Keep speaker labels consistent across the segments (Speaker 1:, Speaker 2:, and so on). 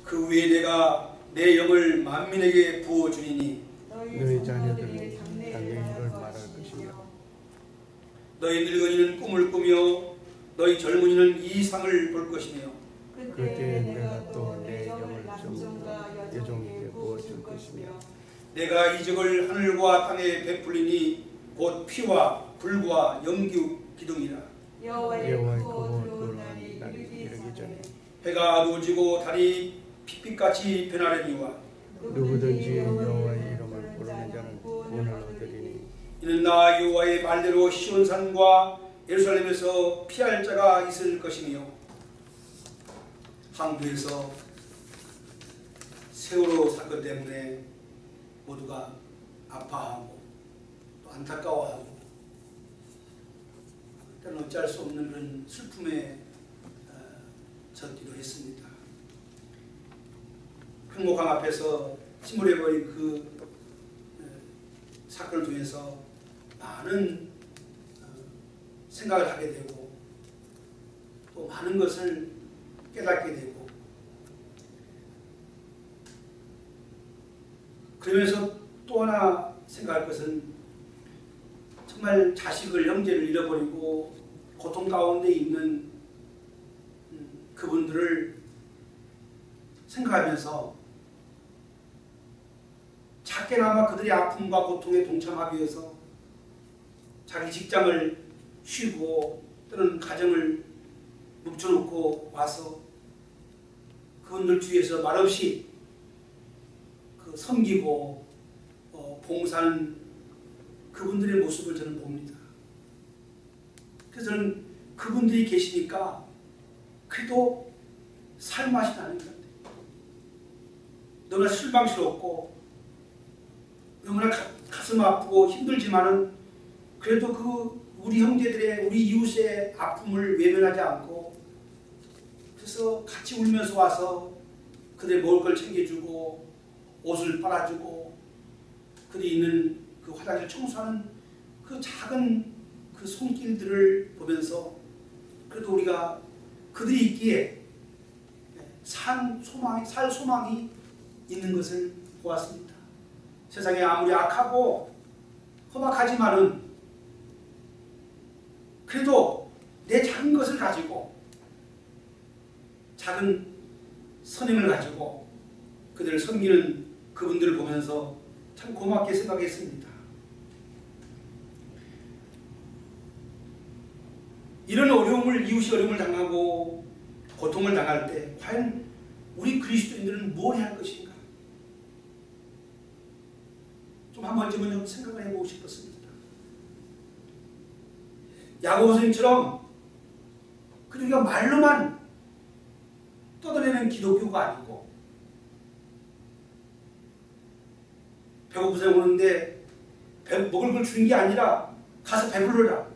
Speaker 1: 그 위에 내가 내 영을 만민에게 부어주리니
Speaker 2: 너희 자녀들은 당연히 이걸 말할 것이며
Speaker 1: 너희 늙은이는 꿈을 꾸며 너희 젊은이는 이상을 볼 것이며
Speaker 2: 그때 내가 또 내 영을 전부 여종에게 부어줄 것이며
Speaker 1: 내가 이적을 하늘과 땅에 베풀리니 곧 피와 불과 연기 기둥이라.
Speaker 2: 여호와의 크고 놀라운 날이 이르기 전에
Speaker 1: 해가 어두워지고 달이 핏빛같이 변하려니와
Speaker 2: 누구든지 여호와의 이름을 부르는 자는 구원을 얻으리니
Speaker 1: 이는 나 여호와의 말대로 시온산과 예루살렘에서 피할 자가 있을 것이며 항구에서 세월호 사건 때문에 모두가 아파하고 또 안타까워하고 때는 어찌할 수 없는 그런 슬픔에 젖기도 했습니다. 횡목항 앞에서 침몰해버린 그 사건을 통해서 많은 생각을 하게 되고 또 많은 것을 깨닫게 되고 그러면서 또 하나 생각할 것은 정말 자식을 형제를 잃어버리고 고통 가운데 있는 그분들을 생각하면서 작게나마 그들의 아픔과 고통에 동참하기 위해서 자기 직장을 쉬고 또는 가정을 묵혀놓고 와서 그분들 뒤에서 말없이 섬기고 봉사하는 그분들의 모습을 저는 봅니다. 그래서 저는 그분들이 계시니까 그래도 살맛이 나는 것 같아요. 너무나 실망스럽고 너무나 가슴 아프고 힘들지만은 그래도 그 우리 형제들의 우리 이웃의 아픔을 외면하지 않고 그래서 같이 울면서 와서 그들 먹을 걸 챙겨주고 옷을 빨아주고 그들이 있는 그 화장실 청소하는 그 작은 그 손길들을 보면서 그래도 우리가 그들이 있기에 살 소망이 있는 것을 보았습니다. 세상에 아무리 악하고 험악하지만은 그래도 내 작은 것을 가지고 작은 선행을 가지고 그들을 섬기는 그분들을 보면서 참 고맙게 생각했습니다. 이런 어려움을 이웃이 어려움을 당하고 고통을 당할 때 과연 우리 그리스도인들은 뭘 해야 할 것인가? 좀 한 번쯤은 좀 생각을 해보고 싶었습니다. 야고보 선생님처럼 우리가 말로만 떠들어내는 기독교가 아니고 배고프서 오는데 먹을 걸 주는 게 아니라 가서 배불러라.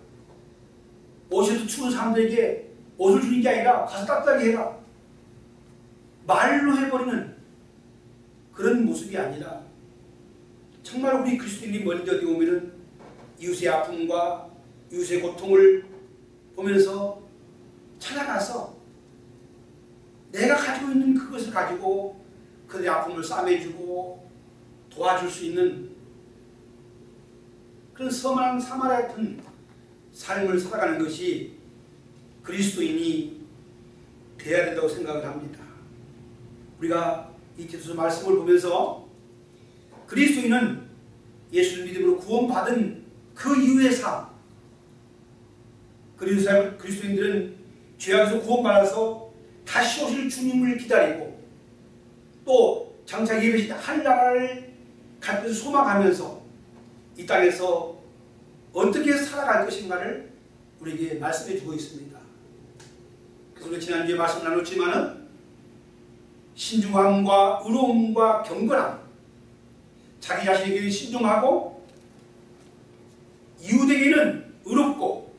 Speaker 1: 옷에도 추운 사람들에게 옷을 주는 게 아니라 가서 따뜻하게 해라. 말로 해버리는 그런 모습이 아니라 정말 우리 그리스도인이 먼저 어디 오면은 이웃의 아픔과 이웃의 고통을 보면서 찾아가서 내가 가지고 있는 그것을 가지고 그들의 아픔을 싸매주고 도와줄 수 있는 그런 선한 사마리아 같은 삶을 살아가는 것이 그리스도인이 되어야 된다고 생각을 합니다. 우리가 이 디도서 말씀을 보면서 그리스도인은 예수를 믿음으로 구원받은 그 이후의 삶, 그리스도인들은 죄악에서 구원받아서 다시 오실 주님을 기다리고 또 장차 예배시 하늘나라를 갈 것을 소망하면서 이 땅에서 어떻게 살아갈 것인가를 우리에게 말씀해 주고 있습니다. 그래서 우리 지난주에 말씀 나눴지만은 신중함과 의로움과 경건함, 자기 자신에게는 신중하고 이웃에게는 의롭고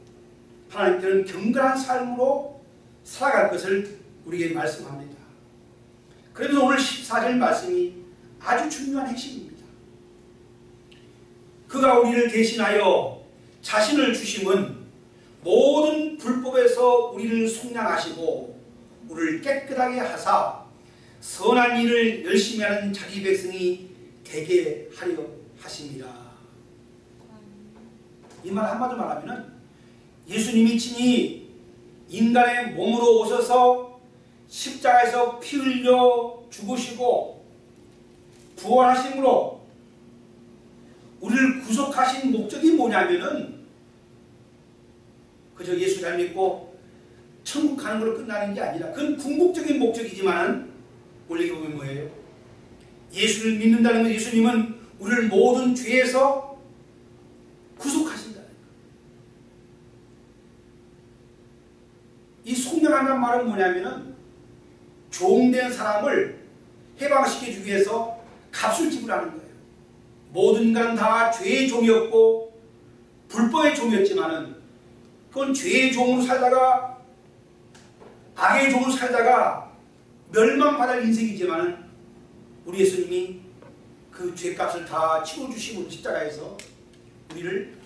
Speaker 1: 하나님께는 경건한 삶으로 살아갈 것을 우리에게 말씀합니다. 그래서 오늘 14절 말씀이 아주 중요한 핵심입니다. 그가 우리를 대신하여 자신을 주심은 모든 불법에서 우리를 속량하시고 우리를 깨끗하게 하사 선한 일을 열심히 하는 자기 백성이 되게 하려 하십니다. 이 말 한마디로 말하면 예수님이 친히 인간의 몸으로 오셔서 십자가에서 피 흘려 죽으시고 부활하심으로 우리를 구속하신 목적이 뭐냐면은 그저 예수 잘 믿고 천국 가는 걸로 끝나는 게 아니라 그건 궁극적인 목적이지만 원래 이게 보면 뭐예요? 예수를 믿는다는 건 예수님은 우리를 모든 죄에서 구속하신다는 거예요. 이 속량한다는 말은 뭐냐면은 종된 사람을 해방시켜주기 위해서 값을 지불하는 거예요. 모든 인간은 다 죄의 종이었고 불법의 종이었지만은 그건 죄의 종으로 살다가 악의 종으로 살다가 멸망받을 인생이지만은 우리 예수님이 그 죄값을 다 치러주시고 십자가에서 우리를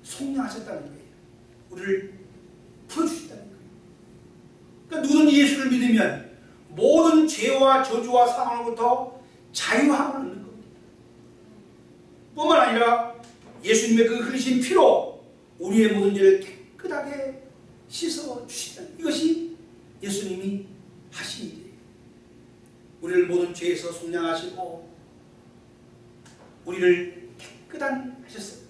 Speaker 1: 속량하셨다는 거예요. 우리를 풀어주셨다는 거예요. 그러니까 누구든지 예수를 믿으면 모든 죄와 저주와 사망으로부터 자유함을 얻는 겁니다. 뿐만 아니라 예수님의 그 흘리신 피로 우리의 모든 죄를 깨끗하게 씻어주신다는 이것이 예수님이 하신 일이에요. 우리를 모든 죄에서 속량하시고 우리를 깨끗한 하셨어요.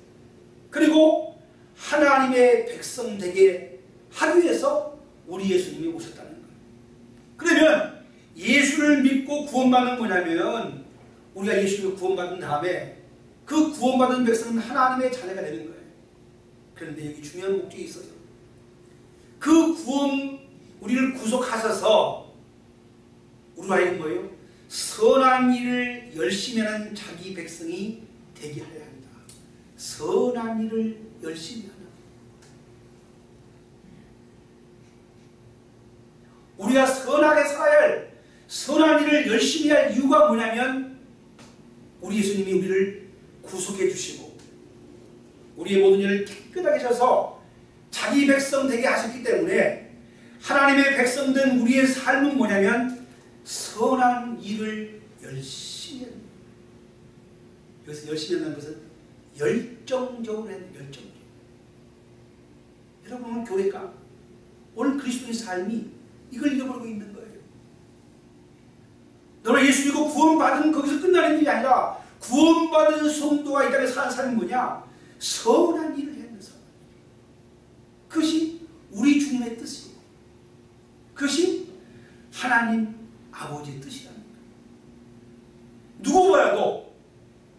Speaker 1: 그리고 하나님의 백성 되게 하기 위해서 우리 예수님이 오셨다는 거예요. 그러면 예수를 믿고 구원받는 뭐냐면 우리가 예수를 구원받은 다음에 그 구원받은 백성은 하나님의 자녀가 되는 거예요. 그런데 여기 중요한 목적이 있어요. 그 구원 우리를 구속하셔서 우리가 이건 뭐예요? 선한 일을 열심히 하는 자기 백성이 되게 하려 합니다. 선한 일을 열심히 하는 우리가 선하게 살아야 할 선한 일을 열심히 할 이유가 뭐냐면 우리 예수님이 우리를 구속해 주시고 우리의 모든 일을 깨끗하게 하셔서 자기 백성 되게 하셨기 때문에 하나님의 백성된 우리의 삶은 뭐냐면 선한 일을 열심히 하는 거예요. 여기서 열심히 한다는 것은 열정적으로 하는 열정적. 여러분 오늘 교회가 오늘 그리스도의 삶이 이걸 잃어버리고 있는 거예요. 너는 예수 믿고 구원받은 거기서 끝나는 일이 아니라 구원받은 성도가 이 땅에 사는 삶이 뭐냐? 선한 일을 하면서 그것이 우리 주님의 뜻이에요. 그것이 하나님 아버지의 뜻이라는 거예요. 누구 보아도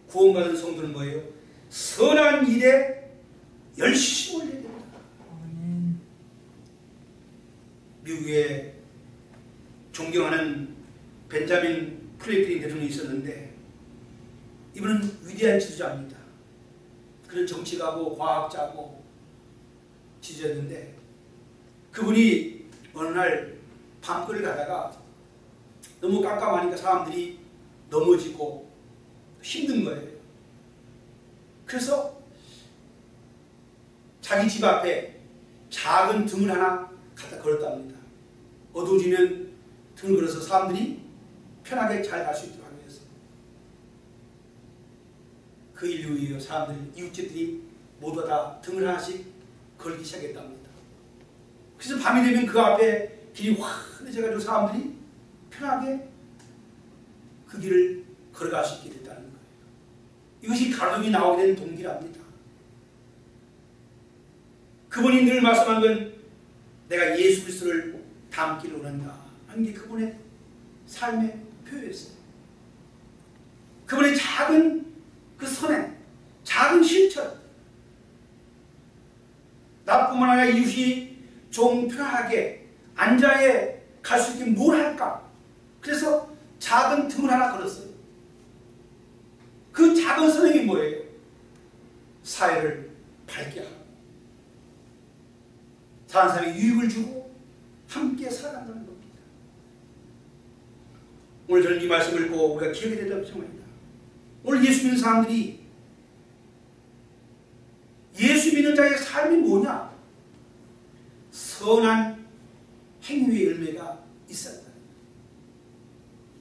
Speaker 1: 구원받은 성도는 뭐예요? 선한 일에 열심을 해야 됩니다. 미국에 존경하는 벤자민 프랭클린 대통령이 있었는데 이분은 위대한 지도자입니다. 그런 정치가고 과학자고 지도자였는데 그분이 어느 날 밤거리를 가다가 너무 깜깜하니까 사람들이 넘어지고 힘든 거예요. 그래서 자기 집 앞에 작은 등을 하나 갖다 걸었답니다. 어두워지면 등을 걸어서 사람들이 편하게 잘 갈 수 있도록 하기 위해서. 그 일 이후에 사람들, 이웃집들이 모두 다 등을 하나씩 걸기 시작했답니다. 그래서 밤이 되면 그 앞에 길이 환해져가지고 사람들이 편하게 그 길을 걸어갈 수 있게 됐다는 거예요. 이것이 가르침이 나오게 된 동기랍니다. 그분이 늘 말씀한 건 내가 예수 그리스도를 닮기를 원한다 하는 게 그분의 삶의 표였어요. 그분의 작은 그 선행, 작은 실천, 나뿐만 아니라 이웃이 좀 편하게 앉아에 갈 수 있게 뭘 할까? 그래서 작은 등을 하나 걸었어요. 그 작은 선행이 뭐예요? 사회를 밝게 하고 다른 사람에게 유익을 주고 함께 살아간다는 겁니다. 오늘 저는 이 말씀을 읽고 우리가 기억이 된다고 생각합니다. 오늘 예수 믿는 사람들이 예수 믿는 자의 삶이 뭐냐? 선한 행위의 열매가 있어야 한다.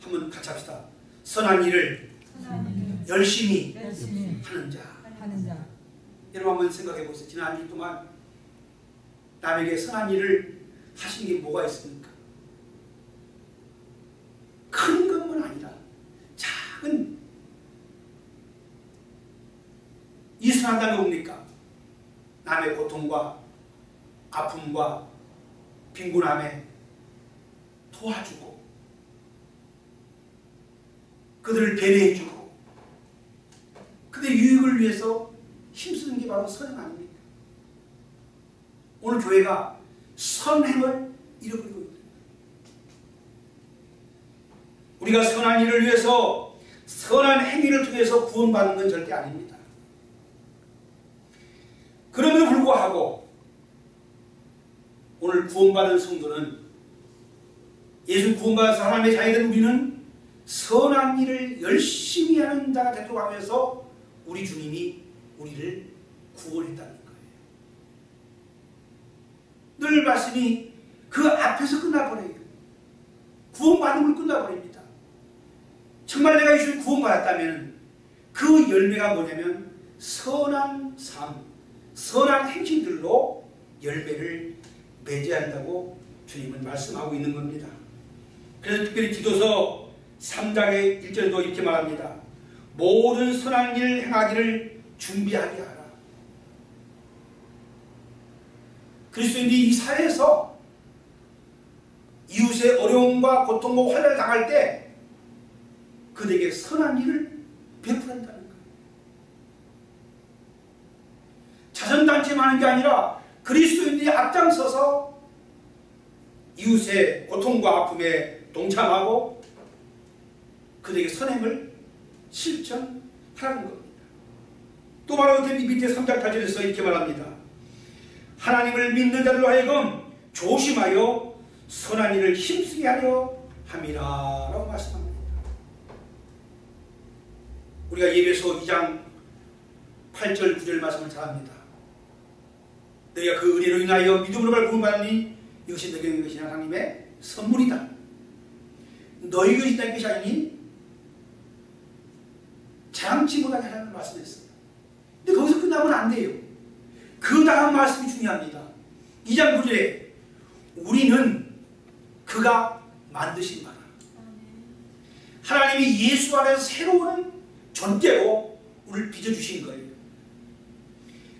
Speaker 1: 한번 같이 합시다. 선한 일을 열심히 하는 자. 여러분 한번 생각해 보세요. 지난 한 주 동안 남에게 선한 일을 하신 게 뭐가 있습니까? 큰 것만 아니라 작은 이 선한다는 게 뭡니까? 남의 고통과 아픔과 빈곤함에 도와주고 그들을 배려해주고 그들의 유익을 위해서 힘쓰는 게 바로 선행 아닙니까? 오늘 교회가 선행을 잃어버리고 있습니다. 우리가 선한 일을 위해서 선한 행위를 통해서 구원받는 건 절대 아닙니다. 그럼에도 불구하고 오늘 구원받은 성도는 예수 구원받은 하나님의 자녀들 우리는 선한 일을 열심히 하는 자가 되도록 하면서 우리 주님이 우리를 구원했다는 거예요. 늘 말씀이 그 앞에서 끝나버려요. 구원받은 걸 끝나버립니다. 정말 내가 예수를 구원받았다면 그 열매가 뭐냐면 선한 삶, 선한 행실들로 열매를 맺어야 한다고 주님은 말씀하고 있는 겁니다. 그래서 특별히 디도서 3장의 1절도 이렇게 말합니다. 모든 선한 일 행하기를 준비하게 하라. 그리스도인들이 이 사회에서 이웃의 어려움과 고통과 환난을 당할 때 그들에게 선한 일을 베풀한다는 거예요. 자선단체만 하는 게 아니라 그리스도인들이 앞장서서 이웃의 고통과 아픔에 동참하고 그들에게 선행을 실천하는 겁니다. 또 바로 그 밑에 3장 8절에서 이렇게 말합니다. 하나님을 믿는 자들로 하여금 조심하여 선한 일을 힘쓰게 하려 함이라 라고 말씀합니다. 우리가 예배소 2장 8절 9절 말씀을 잘 합니다. 너희가 그 은혜로 인하여 믿음으로 구원받으니 이것이 너희에게 계신 하나님의 선물이다. 너희가 있다는 것이 아니니 장치 못하게 하라는 말씀했어요. 근데 거기서 끝나면 안 돼요. 그 다음 말씀이 중요합니다. 2장 9절에 우리는 그가 만드신 바라. 하나님이 예수 안에서 새로운 존재로 우리를 빚어주신 거예요.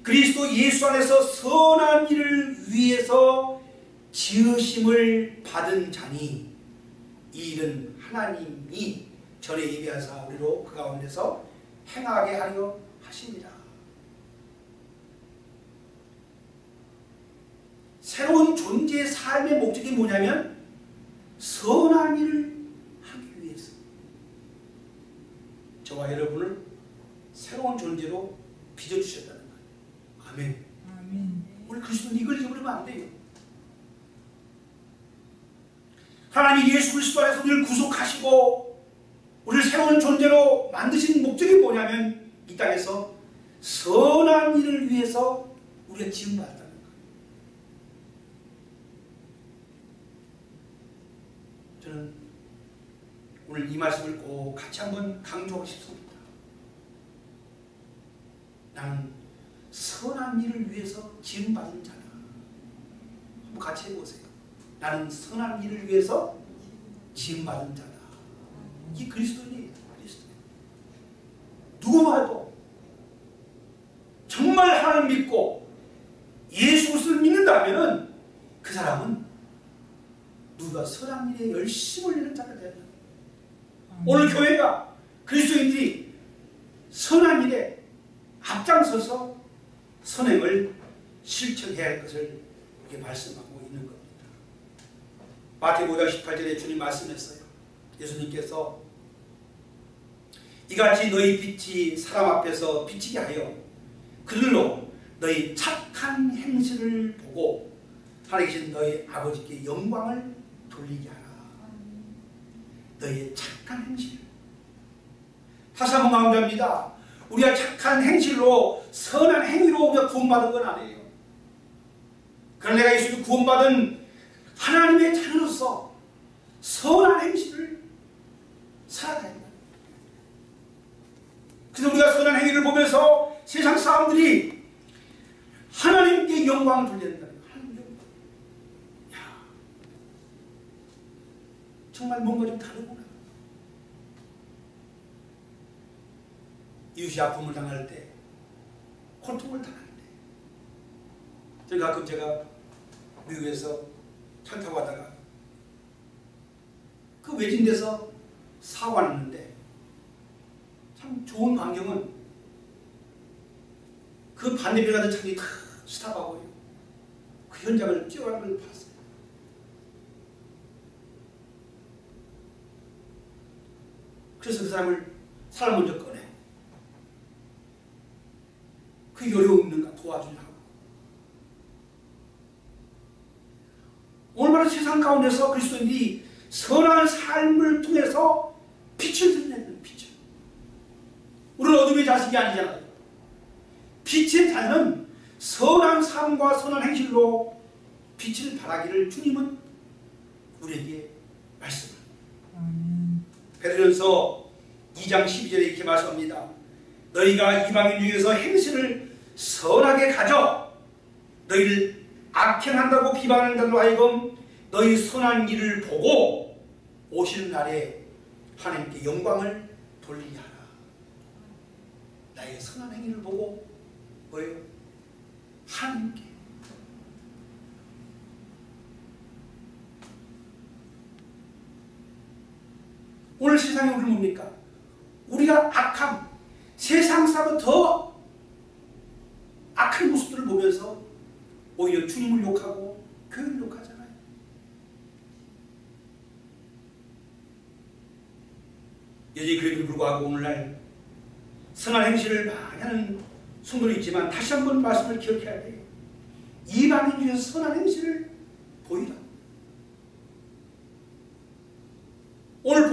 Speaker 1: 그리스도 예수 안에서 선한 일을 위해서 지으심을 받은 자니 이 일은 하나님이 전에 예비하사 우리로 그 가운데서 행하게 하려 하십니다. 새로운 존재의 삶의 목적이 뭐냐면 선한 일을 하기 위해서 저와 여러분을 새로운 존재로 빚어주셨다는 거예요. 아멘. 우리 그리스도는 이걸 잊어버리면 안 돼요. 하나님이 예수 그리스도 안에서 우리를 구속하시고 우리를 새로운 존재로 만드신 목적이 뭐냐면 이 땅에서 선한 일을 위해서 우리가 지음받았다는 거예요. 저는 오늘 이 말씀을 꼭 같이 한번 강조하고 싶습니다. 나는 선한 일을 위해서 지음받은 자다. 한번 같이 해보세요. 나는 선한 일을 위해서 지음받은 자다. 이게 그리스도인이에요. 그리스도인. 누구 봐도 정말 하나님 믿고 예수 그리스도를 믿는다면 그 사람은 누가 선한 일에 열심을 내는 자가 되는 거예요. 오늘 교회가 그리스도인들이 선한 일에 앞장서서 선행을 실천해야 할 것을 이렇게 말씀하고 있는 겁니다. 마태복음 5장 18절에 주님 말씀했어요. 예수님께서 이같이 너희 빛이 사람 앞에서 비치게 하여 그들로 너희 착한 행실을 보고 하나님 계신 너희 아버지께 영광을 돌리게 하라. 너희의 착한 행실. 다시 한번 강조합니다. 우리가 착한 행실로 선한 행위로 우리가 구원받은 건 아니에요. 그러나 내가 예수를 구원받은 하나님의 자녀로서 선한 행실을 사람들이 하나님께 영광을 돌린다는 거예요. 하나님 영광. 야, 정말 뭔가 좀 다르구나. 이웃이 아픔을 당할 때, 고통을 당할 때, 가끔 제가 미국에서 차 타고 가다가 그 외진 데서 사고 났는데 참 좋은 광경은 그 반대편 가던 차들이 다 스탑하고요. 그 현장을 뛰어가는 걸 봤어요. 그래서 그 사람 먼저 꺼내. 그 요령 없는가 도와주려고. 오늘 바로 세상 가운데서 그리스도인들이 선한 삶을 통해서 빛을 드러내는 빛을. 우리는 어둠의 자식이 아니잖아요. 빛의 자녀는 선한 삶과 선한 행실로 빛을 발하기를 주님은 우리에게 말씀합니다. 베드로전서 2장 12절에 이렇게 말씀합니다. 너희가 이방인 중에서 행실을 선하게 가져 너희를 악행한다고 비방하는 자로 하여금 너희 선한 일을 보고 오시는 날에 하나님께 영광을 돌리게 하라. 나의 선한 행위를 보고 뭐예요? 하나님께. 오늘 세상에 우리는 뭡니까? 우리가 악함, 세상 사람은 더 악한 모습들을 보면서 오히려 주님을 욕하고 교회를 욕하잖아요. 여전히 그에도 불구하고 오늘날 선한 행실을 많이 하는 성도도 있지만 다시 한번 말씀을 기억해야 돼요. 이방인 중에서 선한 행실을 보이라. 오늘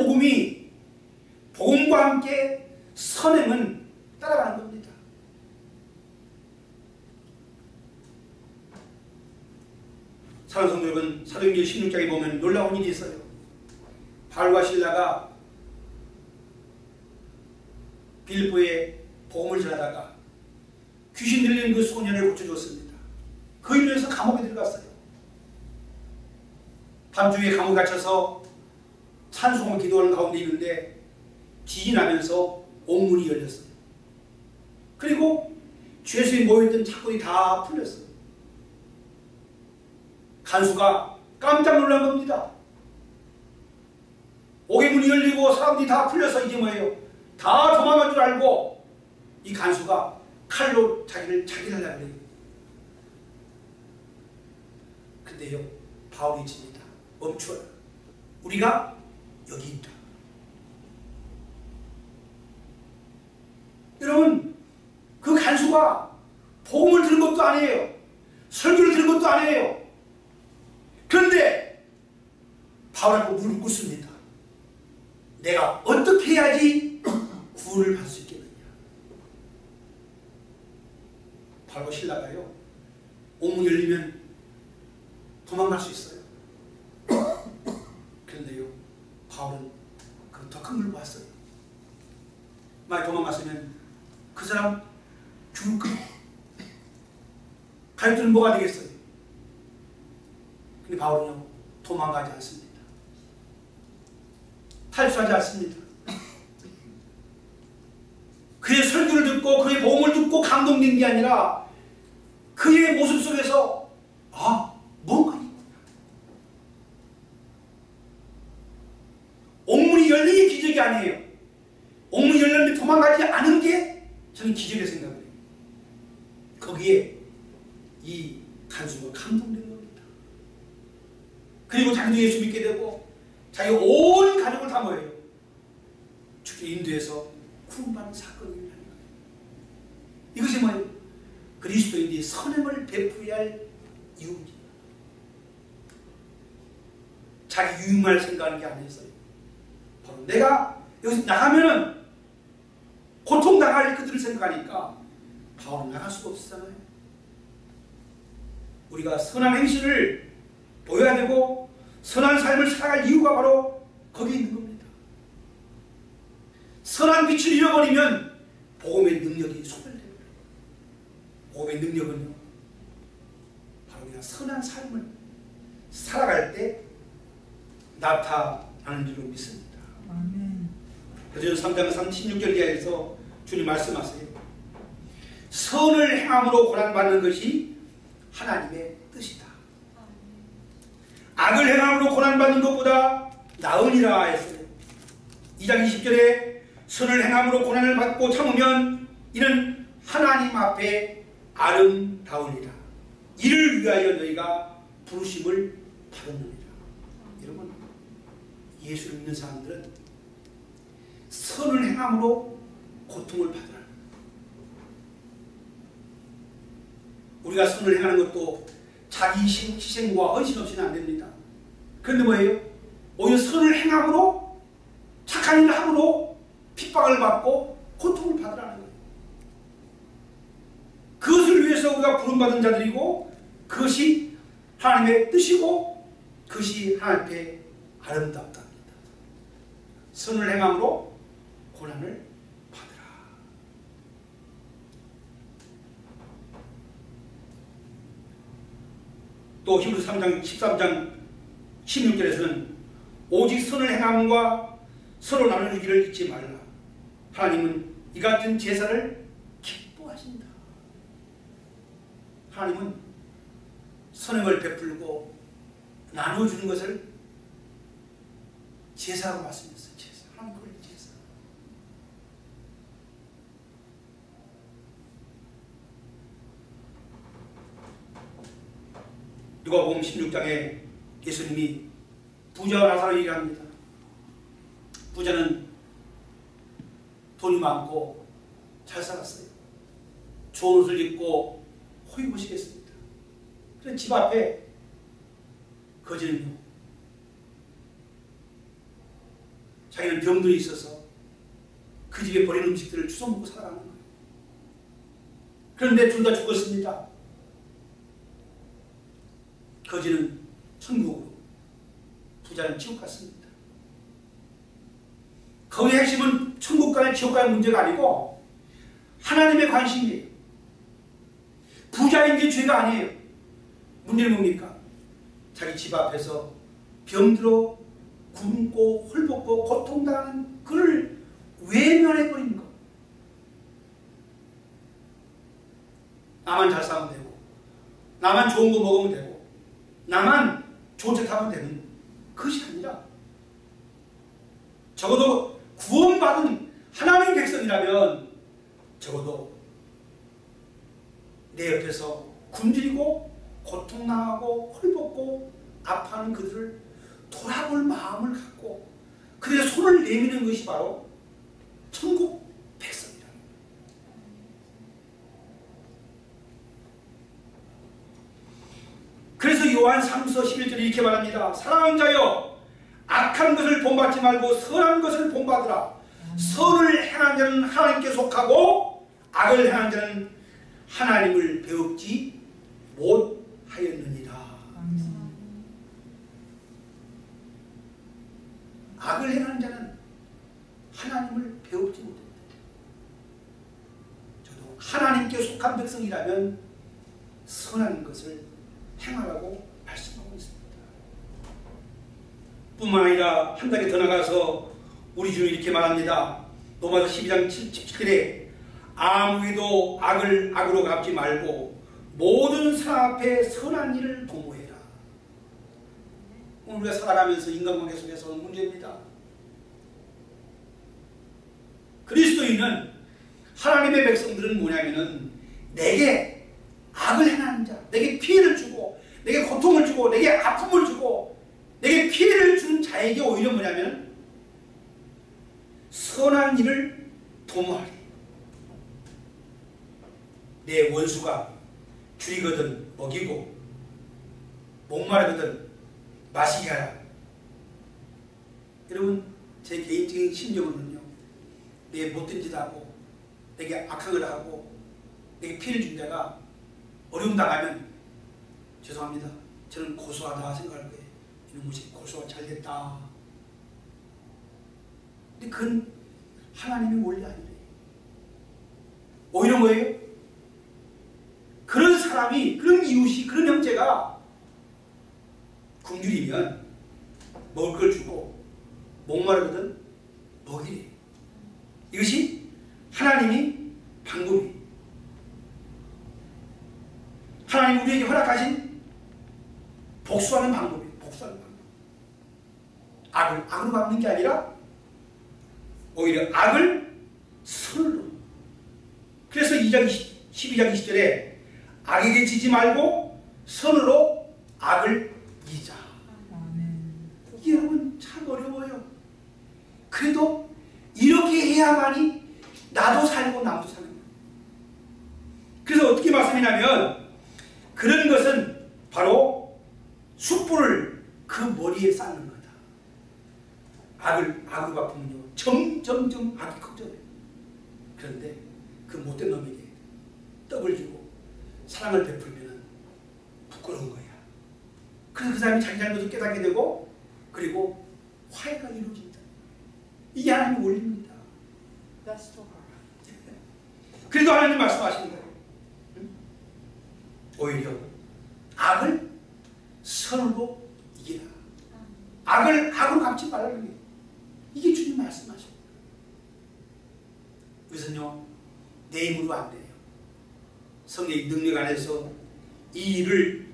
Speaker 1: 복음과 함께 선행은 따라가는 겁니다. 사랑하는 성도 여러분, 사도행전 16장에 보면 놀라운 일이 있어요. 바울과 실라가 빌립보에 복음을 전하다가 귀신 들린 그 소년을 고쳐줬습니다. 그 일로 해서 감옥에 들어갔어요. 밤중에 감옥에 갇혀서 찬송을 기도하는 가운데 있는데 지진이 나면서 옥문이 열렸어요. 그리고 죄수에 모여있던 착고이 다 풀렸어요. 간수가 깜짝 놀란 겁니다. 옥의 문이 열리고 사람들이 다 풀려서 이제 뭐예요? 다 도망간 줄 알고 이 간수가 칼로 자기를 하려고 해요. 근데요, 바울이 칩니다. 멈춰라. 우리가 여기 있다. 여러분, 그 간수가 복음을 들은 것도 아니에요. 설교를 들은 것도 아니에요. 그런데 바울하고 무릎 꿇습니다. 내가 어떻게 해야지 구원을 받을 수 있겠느냐. 바울과 실라가요, 옥문이 열리면 도망갈 수 있어요. 그런데요, 바울은 그 더 큰 걸 보았어요. 만약 도망갔으면 그 사람 죽을 거예요. 가르치는 뭐가 되겠어요? 근데 바울은요, 도망가지 않습니다. 탈수하지 않습니다. 그의 설교를 듣고 그의 복음을 듣고 감동된 게 아니라 그의 모습 속에서 뭔가 있구나. 옥문이 열린 게 기적이 아니에요. 옥문이 열렸는데 도망가지 않은 게 저는 기적의 생각을 해요. 거기에 이 간수가 감동된 겁니다. 그리고 자기도 예수 믿게 되고 자기 온 가족을 다 모여요. 축제 인도에서 구원받는 사건이 일어나는 거예요. 이것이 뭐예요? 그리스도인들이 선행을 베풀어야 할 이유입니다. 자기 유익만을 생각하는 게 아니었어요. 바로 내가 여기서 나가면은 고통당할 그들을 생각하니까 바울은 나갈 수가 없었잖아요. 우리가 선한 행실을 보여야 되고 선한 삶을 살아갈 이유가 바로 거기에 있는 겁니다. 선한 빛을 잃어버리면 복음의 능력이 소멸됩니다. 복음의 능력은요, 바로 그냥 선한 삶을 살아갈 때 나타나는 줄로 믿습니다.
Speaker 2: 아멘.
Speaker 1: 그래서 3장 16절 이하에서 주님 말씀하세요. 선을 행함으로 고난받는 것이 하나님의 뜻이다. 악을 행함으로 고난받는 것보다 나으니라 했어요. 2장 20절에 선을 행함으로 고난을 받고 참으면 이는 하나님 앞에 아름다우니라. 이를 위하여 너희가 부르심을 받았느니라. 여러분, 예수를 믿는 사람들은 선을 행함으로 고통을 받으라. 우리가 선을 행하는 것도 자기 희생과 헌신 없이는 안 됩니다. 그런데 뭐예요? 오히려 선을 행함으로, 착한 일을 함으로 핍박을 받고 고통을 받으라는 거예요. 그것을 위해서 우리가 부름받은 자들이고, 그것이 하나님의 뜻이고, 그것이 하나님 앞에 아름답답니다. 선을 행함으로 고난을 받으라. 또 히브리서 3장 13장 16절에서는 오직 선을 행함과 서로 나누기를 잊지 말라. 하나님은 이 같은 제사를 기뻐하신다. 하나님은 선행을 베풀고 나눠주는 것을 제사라고 말씀했어요. 제사. 하나님 그걸 제사. 누가복음 16장에 예수님이 부자와 나사로 얘기합니다. 부자는 돈이 많고 잘 살았어요. 좋은 옷을 입고 호의보시겠습니다. 그런데 집 앞에 거지는요, 자기는 병들이 있어서 그 집에 버린 음식들을 주워 먹고 살아가는 거예요. 그런데 둘 다 죽었습니다. 거지는 천국으로, 부자는 지옥 갔습니다. 거기의 핵심은 천국과의 지옥과의 문제가 아니고 하나님의 관심이에요. 부자인 게 죄가 아니에요. 문제는 뭡니까? 자기 집 앞에서 병들어 굶고 헐벗고 고통당하는 그를 외면해버린 것. 나만 잘 사면 되고, 나만 좋은 거 먹으면 되고, 나만 좋은 차 타면 되는 것이 아니라, 적어도 구원받은 하나님의 백성이라면 적어도 내 옆에서 굶주리고 고통당하고 헐벗고 아파하는 그들을 돌아볼 마음을 갖고 그들의 손을 내미는 것이 바로 천국 백성이다. 그래서 요한 3서 11절에 이렇게 말합니다. 사랑하는 자여, 악한 것을 본받지 말고 선한 것을 본받으라. 선을 행한 자는 하나님께 속하고 악을 행한 자는 하나님을 배웁지 못하였느니라. 악을 행하는 자는 하나님을 배우지 못합니다. 저도 하나님께 속한 백성이라면 선한 것을 행하라고 말씀하고 있습니다. 뿐만 아니라 한 단계 더 나가서 우리 주는 이렇게 말합니다. 로마서 12장 17절에 아무에도 악을 악으로 갚지 말고 모든 사람 앞에 선한 일을 도모해라. 오늘 우리가 살아가면서 인간관계 속에서 오는 문제입니다. 그리스도인은, 하나님의 백성들은 뭐냐면은 내게 악을 행하는 자, 내게 피해를 주고 내게 고통을 주고 내게 아픔을 주고 내게 피해를 주는 자에게 오히려 뭐냐면 선한 일을 도모하리. 내 원수가 줄이거든 먹이고 목마르거든 마시게 하라. 여러분, 제 개인적인 심정으로는요, 내 못된 짓 하고 내게 악한 걸 하고 내게 피해를 준 자가 어려움 당하면 죄송합니다, 저는 고소하다 생각할 거예요. 이놈 것이 고소가 잘 됐다. 근데 그건 하나님의 원리 아니래요. 오히려 뭐예요? 사람이, 그런 이웃이, 그런 형제가 굶주리면 먹을 걸 주고 목마르거든 먹이래. 이것이 하나님이 방법이에요. 하나님 우리에게 허락하신 복수하는 방법이에요. 복수하는 방법. 악으로 갚는 게 아니라 오히려 악을 선으로. 그래서 2장 12장 20절에 악에게 지지 말고 선으로 악을 이기자. 이게 여러분 참 어려워요. 그래도 이렇게 해야만이 나도 살고 남도 사는 거예요. 그래서 어떻게 말씀이냐면 그런 것은 바로 숯불을 그 머리에 쌓는 거다. 악을 갚으면요 점점 악이 커져요. 그런데 그 못된 놈에게 떡을 주고 사랑을 베풀면 부끄러운 거야. 그래서 그 사람이 자기 잘못을 깨닫게 되고 그리고 화해가 이루어진다. 이게 하나님의 원리입니다. 그래도 하나님 말씀하시는 거예요. 오히려 악을 선으로 이기라. 악을 악으로 갚지 말라는 거예요. 이게 주님 말씀하시는 거예요. 이것은요 내 힘으로 안 돼요. 성령의 능력 안에서 이 일을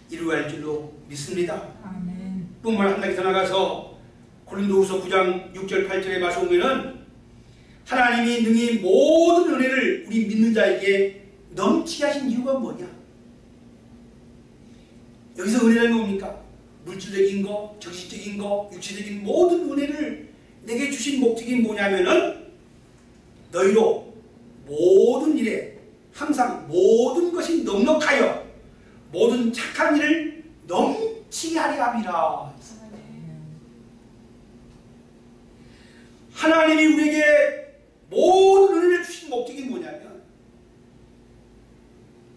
Speaker 1: 이루어갈 줄로 믿습니다.
Speaker 2: 아멘.
Speaker 1: 뿐만 한 단계 더 나가서 고린도후서 9장 6절 8절에 말씀 보면은 하나님이 능히 모든 은혜를 우리 믿는 자에게 넘치게 하신 이유가 뭐냐? 여기서 은혜는 뭡니까? 물질적인 거, 정신적인 거, 육체적인 모든 은혜를 내게 주신 목적이 뭐냐면은 너희로 모든 일에 항상 모든 것이 넉넉하여 모든 착한 일을 넘치게 하려 함이라. 하나님이 우리에게 모든 은혜를 주신 목적이 뭐냐면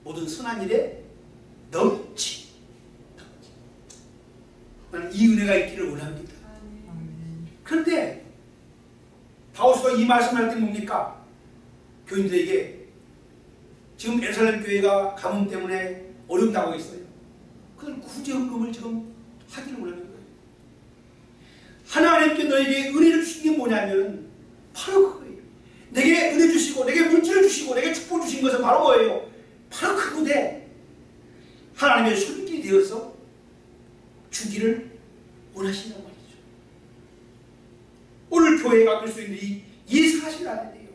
Speaker 1: 모든 선한 일에 넘치. 나는 이 은혜가 있기를 원합니다. 그런데 바울서가 이 말씀을 할 때 뭡니까? 교인들에게 지금 예루살렘 교회가 가뭄 때문에 어려움당하고 있어요. 그걸 구제헌금을 지금 하기를 원하는 거예요. 하나님께 너에게 은혜를 주신 게 뭐냐면 바로 그거예요. 내게 은혜 주시고 내게 물질을 주시고 내게 축복 주신 것은 바로 뭐예요? 바로 그거대. 하나님의 손길이 되어서 주기를 원하신단 말이죠. 오늘 교회가 그럴 수 있는 이 사실을 알아야 돼요.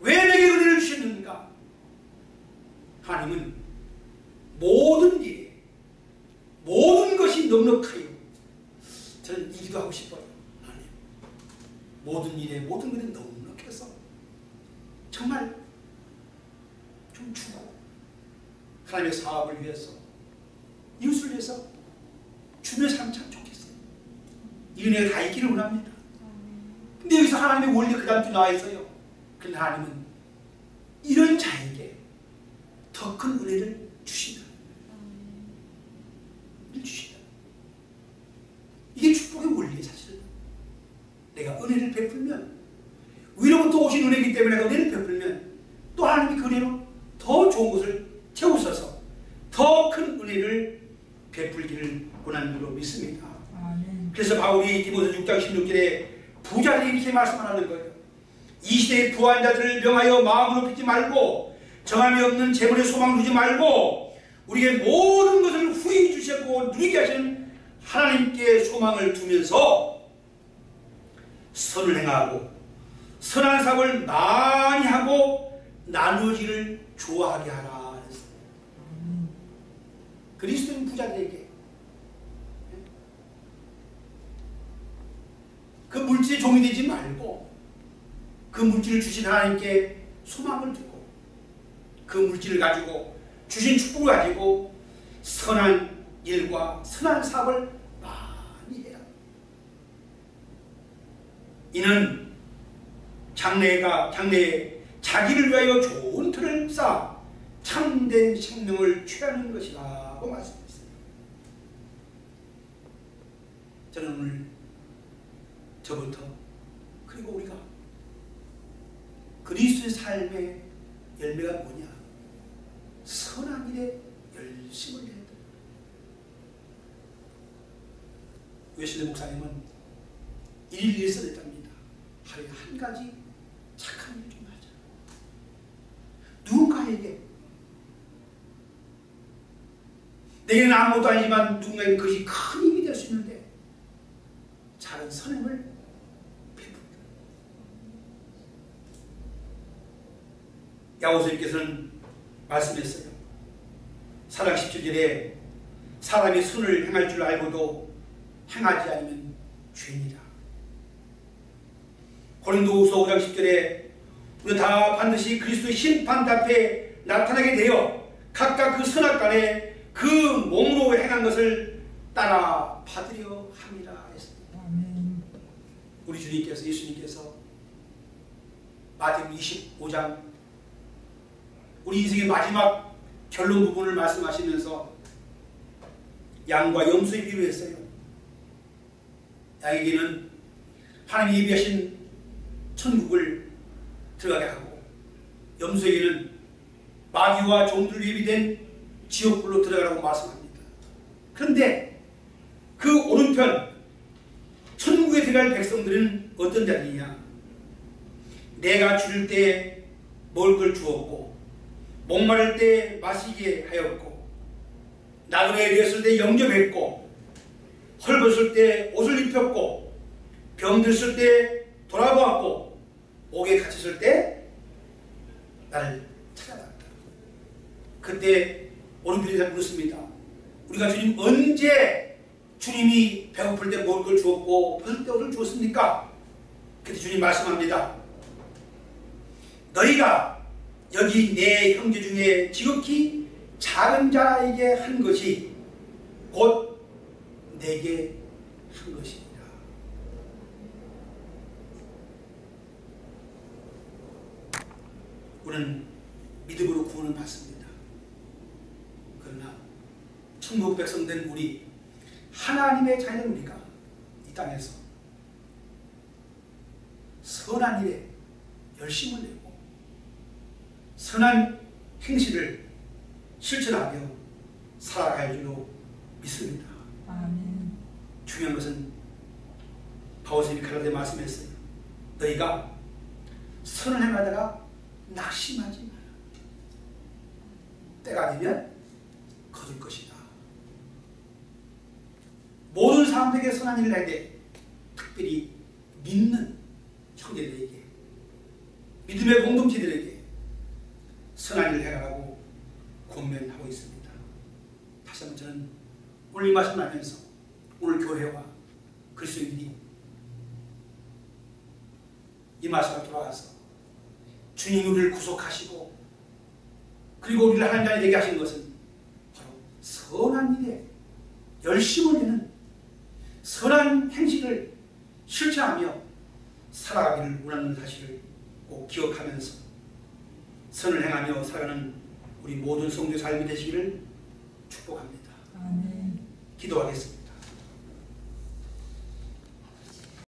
Speaker 1: 왜 내게 은혜를 주셨는가? 하나님은 모든 일에 모든 것이 넉넉하여. 저는 이 기도하고 싶어요. 하나님 모든 일에 모든 것이 넉넉해서 정말 좀 주고 하나님의 사업을 위해서 이웃을 위해서 주며 살면 참 좋겠어요. 이 은혜가 다 있기를 원합니다. 근데 여기서 하나님의 원리가 그 다음 주 나와 있어요. 그런데 하나님은 이런 자에게 더 큰 은혜를 주신다. 주신다. 이게 축복의 원리예요. 사실은 내가 은혜를 베풀면 위로부터 오신 은혜이기 때문에 내가 은혜를 베풀면 또 하나님이 그 은혜로 더 좋은 것을 채우셔서 더 큰 은혜를 베풀기를 원하는 줄로 믿습니다. 그래서 바울이 디모데 6장 16절에 부자들이 이렇게 말씀하는 거예요. 이 시대의 부한 자들을 명하여 마음을 높이지 말고 정함이 없는 재물에 소망을 두지 말고 우리에게 모든 것을 후히 주셨고 누리게 하시는 하나님께 소망을 두면서 선을 행하고 선한 사업을 많이 하고 나누어지를 좋아하게 하라. 그리스도인 부자들에게 그 물질의 종이 되지 말고 그 물질을 주신 하나님께 소망을 두고 그 물질을 가지고 주신 축복을 가지고 선한 일과 선한 사업을 많이 해라. 이는 장래에 자기를 위하여 좋은 틀을 쌓아 참된 생명을 취하는 것이라고 말씀했어요. 저는 오늘 저부터 그리고 우리가 그리스도의 삶의 열매가 뭐냐? 선한 일에 열심을 내야 돼. 웨슬리 목사님은 일일일서 했답니다. 하루에 한 가지 착한 일 좀 하자. 누군가에게, 내게는 아무것도 아니지만 누군가에게 그것이 큰 힘이 될 수 있는데 작은 선행을 베푼다. 야고보서님께서는 말씀했어요. 사랑 17절에 사람이 선을 행할 줄 알고도 행하지 않으면 죄니라. 고린도후서 5장 10절에 우리 다 반드시 그리스도의 심판 앞에 나타나게 되어 각각 그 선악간에 그 몸으로 행한 것을 따라 받으려 함이라 했습니다. 우리 주님께서, 예수님께서 마태복음 25장 우리 인생의 마지막 결론 부분을 말씀하시면서 양과 염소의 비유를 했어요. 양에게는 하나님이 예비하신 천국을 들어가게 하고, 염소에게는 마귀와 종들로 예비된 지옥불로 들어가라고 말씀합니다. 그런데 그 오른편 천국에 들어갈 백성들은 어떤 자들이냐? 내가 줄 때 먹을 걸 주었고, 목마를 때 마시게 하였고, 나그네 되었을 때 영접했고, 헐벗을 때 옷을 입혔고, 병들었을 때 돌아보았고, 옥에 갇혔을 때 나를 찾아봤다. 그때 오른편이 잘 물었습니다. 우리가 주님 언제 주님이 배고플 때 먹을 걸 주었고 벗을 때 옷을 주었습니까? 그때 주님 말씀합니다. 너희가 여기 내 형제 중에 지극히 작은 자에게 한 것이 곧 내게 한 것이니라. 우리는 믿음으로 구원을 받습니다. 그러나 천국 백성 된 우리, 하나님의 자녀는 우리가 이 땅에서 선한 일에 열심을 내고 선한 행실을 실천하며 살아갈 줄로 믿습니다.
Speaker 3: 아멘.
Speaker 1: 중요한 것은 바울이 갈라디아에 말씀했어요. 너희가 선을 행하다가 낙심하지 마라. 때가 되면 거둘 것이다. 모든 사람들에게 선한 일을 하되 특별히 믿는 형제들에게, 믿음의 공동체들에게 선한 일을 해라고 권면하고 있습니다. 다시 한번 저는 오늘 이 말씀을 하면서 오늘 교회와 그리스도인들이 이 말씀을 돌아가서 주님이 우리를 구속하시고 그리고 우리를 하나님 자녀 되게 하신 것은 바로 선한 일에 열심을 내는 선한 행실을 실천하며 살아가기를 원하는 사실을 꼭 기억하면서 선을 행하며 살아가는 우리 모든 성도의 삶이 되시기를 축복합니다.
Speaker 3: 아멘.
Speaker 1: 기도하겠습니다.